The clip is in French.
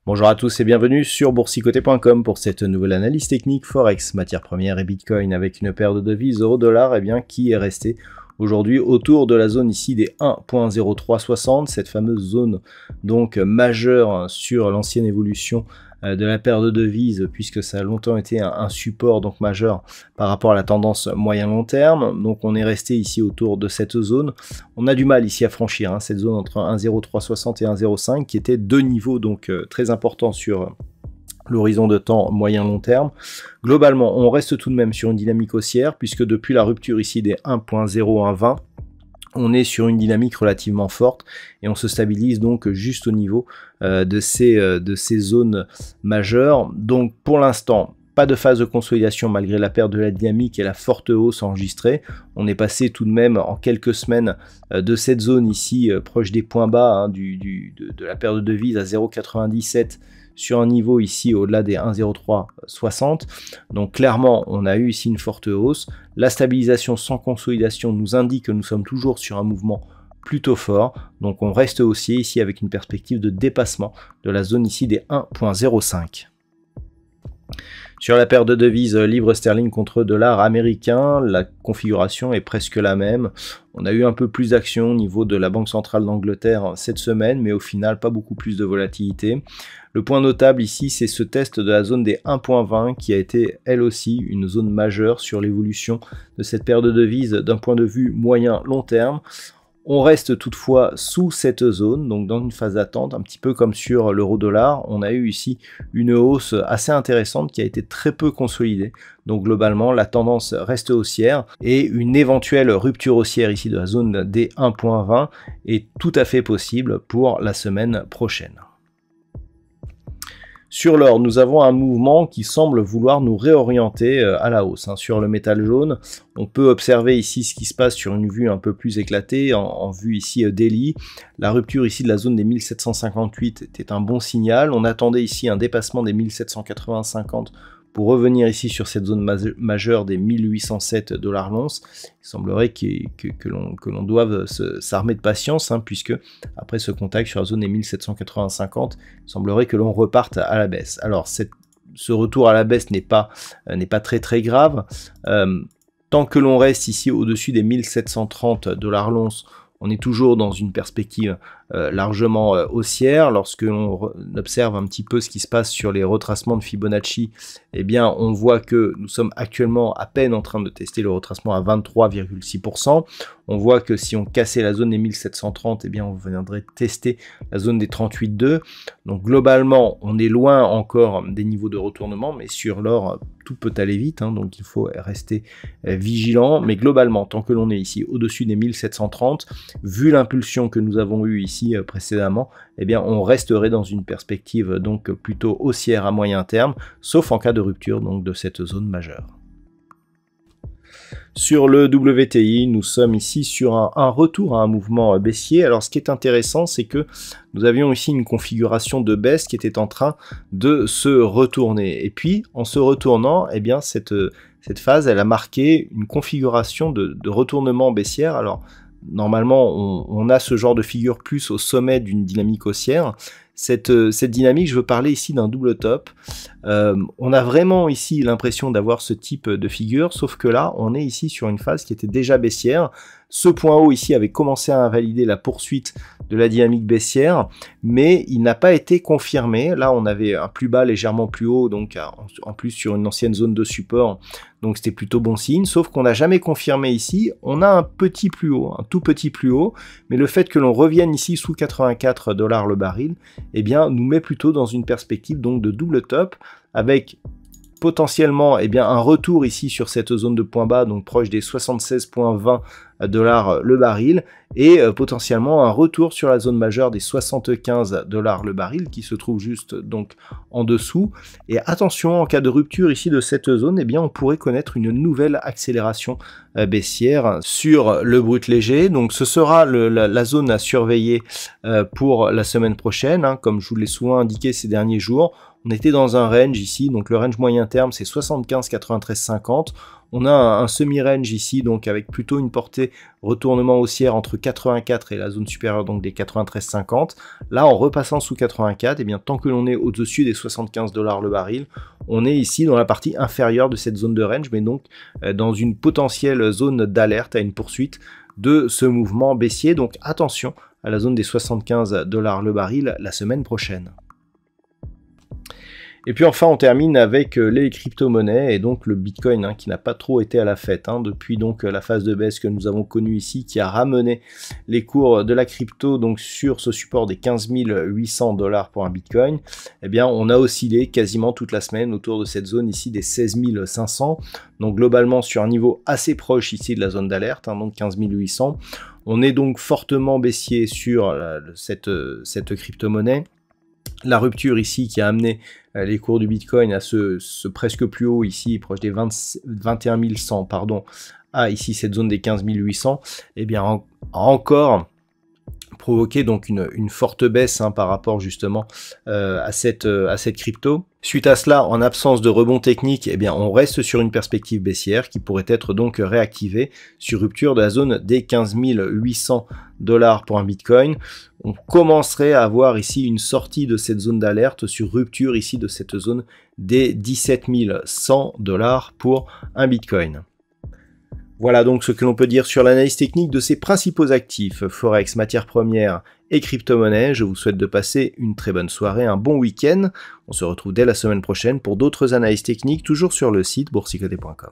Bonjour à tous et bienvenue sur boursicoté.com pour cette nouvelle analyse technique Forex, matières premières et Bitcoin avec une paire de devises euro-dollar qui est restée aujourd'hui autour de la zone ici des 1.0360, cette fameuse zone donc majeure sur l'ancienne évolution de la paire de devises, puisque ça a longtemps été un support donc majeur par rapport à la tendance moyen-long terme. Donc on est resté ici autour de cette zone. On a du mal ici à franchir cette zone entre 1.0360 et 1.05 qui étaient deux niveaux donc très importants sur l'horizon de temps moyen-long terme. Globalement, on reste tout de même sur une dynamique haussière, puisque depuis la rupture ici des 1.0120, on est sur une dynamique relativement forte et on se stabilise donc juste au niveau de ces zones majeures. Donc pour l'instant, pas de phase de consolidation malgré la perte de la dynamique et la forte hausse enregistrée. On est passé tout de même en quelques semaines de cette zone ici proche des points bas de la paire de devises à 0,97 sur un niveau ici au-delà des 1,0360. Donc clairement, on a eu ici une forte hausse. La stabilisation sans consolidation nous indique que nous sommes toujours sur un mouvement plutôt fort. Donc on reste haussier ici avec une perspective de dépassement de la zone ici des 1.05. Sur la paire de devises livre sterling contre dollar américain, la configuration est presque la même. On a eu un peu plus d'action au niveau de la Banque centrale d'Angleterre cette semaine, mais au final, pas beaucoup plus de volatilité. Le point notable ici, c'est ce test de la zone des 1.20 qui a été, elle aussi, une zone majeure sur l'évolution de cette paire de devises d'un point de vue moyen-long terme. On reste toutefois sous cette zone, donc dans une phase d'attente, un petit peu comme sur l'euro-dollar. On a eu ici une hausse assez intéressante qui a été très peu consolidée. Donc globalement, la tendance reste haussière et une éventuelle rupture haussière ici de la zone des 1.20 est tout à fait possible pour la semaine prochaine. Sur l'or, nous avons un mouvement qui semble vouloir nous réorienter à la hausse. Sur le métal jaune, on peut observer ici ce qui se passe sur une vue un peu plus éclatée, en vue ici daily. La rupture ici de la zone des 1758 était un bon signal. On attendait ici un dépassement des 1780-50 pour revenir ici sur cette zone majeure des 1807 $ l'once. Il semblerait que l'on doive s'armer de patience, puisque après ce contact sur la zone des 1780-50, il semblerait que l'on reparte à la baisse. Alors ce retour à la baisse n'est pas très grave. Tant que l'on reste ici au-dessus des 1730 $ l'once, on est toujours dans une perspective largement haussière. Lorsque l'on observe un petit peu ce qui se passe sur les retracements de Fibonacci, eh bien, on voit que nous sommes actuellement à peine en train de tester le retracement à 23,6%. On voit que si on cassait la zone des 1730, eh bien, on viendrait tester la zone des 38,2. Donc globalement, on est loin encore des niveaux de retournement, mais sur l'or, tout peut aller vite, donc il faut rester vigilant. Mais globalement, tant que l'on est ici au-dessus des 1730, vu l'impulsion que nous avons eue ici précédemment, eh bien on resterait dans une perspective donc plutôt haussière à moyen terme, sauf en cas de rupture donc de cette zone majeure. Sur le WTI, nous sommes ici sur un retour à un mouvement baissier. Alors ce qui est intéressant, c'est que nous avions ici une configuration de baisse qui était en train de se retourner. Et puis, en se retournant, eh bien cette phase, elle a marqué une configuration de retournement baissière. Alors, normalement, on a ce genre de figure plus au sommet d'une dynamique haussière. Cette dynamique, je veux parler ici d'un double top. On a vraiment ici l'impression d'avoir ce type de figure, sauf que là, on est ici sur une phase qui était déjà baissière. Ce point haut ici avait commencé à invalider la poursuite de la dynamique baissière, mais il n'a pas été confirmé. Là, on avait un plus bas légèrement plus haut, donc en plus sur une ancienne zone de support, donc c'était plutôt bon signe, sauf qu'on n'a jamais confirmé ici. On a un petit plus haut, un tout petit plus haut, mais le fait que l'on revienne ici sous 84 $ le baril, eh bien, nous met plutôt dans une perspective donc de double top, avec potentiellement un retour ici sur cette zone de point bas, donc proche des 76,20 $ le baril et potentiellement un retour sur la zone majeure des 75 $ le baril qui se trouve juste donc en dessous. Et attention, en cas de rupture ici de cette zone, eh bien on pourrait connaître une nouvelle accélération baissière sur le brut léger. Donc ce sera la zone à surveiller pour la semaine prochaine, hein, comme je vous l'ai souvent indiqué ces derniers jours. On était dans un range ici, donc le range moyen terme c'est 75, 93, 50. On a un semi-range ici, donc avec plutôt une portée retournement haussière entre 84 et la zone supérieure donc des 93,50. Là, en repassant sous 84, et bien tant que l'on est au-dessus des 75 $ le baril, on est ici dans la partie inférieure de cette zone de range, mais donc dans une potentielle zone d'alerte à une poursuite de ce mouvement baissier. Donc attention à la zone des 75 $ le baril la semaine prochaine. Et puis enfin on termine avec les crypto-monnaies et donc le Bitcoin qui n'a pas trop été à la fête depuis donc la phase de baisse que nous avons connue ici, qui a ramené les cours de la crypto donc sur ce support des 15 800 $ pour un Bitcoin. Eh bien on a oscillé quasiment toute la semaine autour de cette zone ici des 16 500, donc globalement sur un niveau assez proche ici de la zone d'alerte, donc 15 800. On est donc fortement baissier sur cette crypto-monnaie. La rupture ici qui a amené les cours du Bitcoin à ce presque plus haut ici, proche des 21 100, pardon, à ici cette zone des 15 800, eh bien a encore provoqué donc une forte baisse par rapport justement à cette crypto. Suite à cela, en absence de rebond technique, eh bien on reste sur une perspective baissière qui pourrait être donc réactivée sur rupture de la zone des 15 800 $ pour un Bitcoin. On commencerait à avoir ici une sortie de cette zone d'alerte sur rupture ici de cette zone des 17 100 $ pour un Bitcoin. Voilà donc ce que l'on peut dire sur l'analyse technique de ces principaux actifs, Forex, matières premières et crypto-monnaies. Je vous souhaite de passer une très bonne soirée, un bon week-end. On se retrouve dès la semaine prochaine pour d'autres analyses techniques, toujours sur le site boursicoté.com.